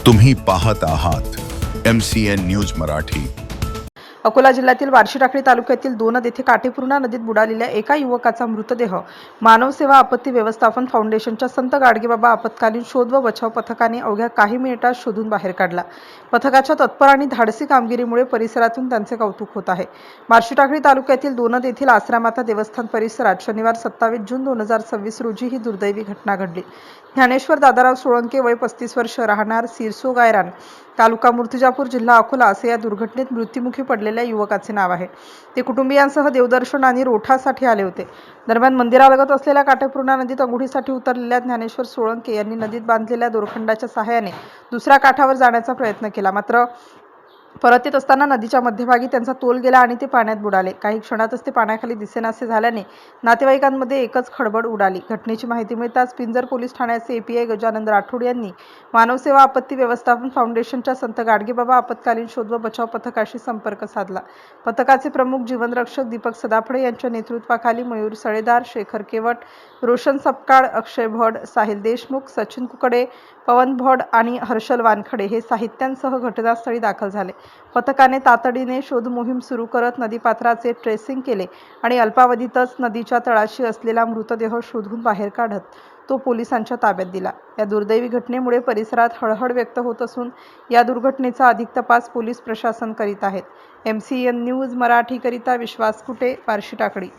तुम्ही पाहत आहात MCN न्यूज मराठी। अकोला जिल्ह्यातील बार्शी टाकळी तालुक्यातील दोनद येथे काटेपूर्णा नदीत बुडालेल्या एका युवकाचा मृतदेह मानव सेवा आपत्ती व्यवस्थापन फाउंडेशनच्या संत गाडगेबाबा आपत्कालीन शोध व बचाव पथकाने अवघ्या काही मिनिटात शोधून बाहेर काढला। पथकाच्या तत्पर आणि धाडसी कामगिरीमुळे परिसरातून त्यांचे कौतुक होत आहे। बार्शी टाकळी तालुक्यातील दोनद येथील आसरामाता देवस्थान परिसरात शनिवार 27 जून 2026 रोजी ही दुर्दैवी घटना घडली। ज्ञानेश्वर दादाराव सोळंके वय 35 वर्ष, राहणार सिरसो गायरान, तालुका मूर्तिजापूर, जिल्हा अकोला असे या दुर्घटनेत मृत्युमुखी पडलेल्या युवकाचे नाव आहे। ते कुटुंबियांसह देवदर्शन आणि रोठासाठी आले होते। दरम्यान मंदिरालगत असलेल्या काटेपूर्णा नदीत अंघोळीसाठी उतरलेल्या ज्ञानेश्वर सोळंके यांनी नदीत बांधलेल्या दोरखंडाच्या सहाय्याने दुसऱ्या काठावर जाण्याचा प्रयत्न केला, मात्र परत येत असताना नदीच्या मध्यभागी त्यांचा तोल गेला आणि ते पाण्यात बुडाले। काही क्षणातच ते पाण्याखाली दिसेनासे झाल्याने नातेवाईकांमध्ये एकच खळबळ उडाली। घटनेची माहिती मिळताच पिंजर पोलीस ठाण्याचे API गजानन राठोड यांनी मानवसेवा आपत्ती व्यवस्थापन फाउंडेशनच्या संत गाडगेबाबा आपत्कालीन शोध व बचाव पथकाशी संपर्क साधला। पथकाचे प्रमुख जीवनरक्षक दीपक सदाफळे यांच्या नेतृत्वाखाली मयूर सळेदार, शेखर केवट, रोशन सपकाळ, अक्षय भड, साहिल देशमुख, सचिन कुकडे, पवन भड आणि हर्षल वानखडे हे साहित्यांसह घटनास्थळी दाखल झाले। पथकाने तातडीने शोध मोहीम सुरू करत नदीपात्राचे ट्रेसिंग केले आणि अल्पावधीतच नदीच्या तळाशी असलेला मृतदेह शोधून बाहेर काढत तो पोलिसांच्या ताब्यात दिला। या दुर्दैवी घटनेमुळे परिसरात हळहळ व्यक्त होत असून या दुर्घटनेचा अधिक तपास पोलीस प्रशासन करीत आहेत। MCN न्यूज मराठी करिता विश्वास कुटे, बार्शी टाकळी।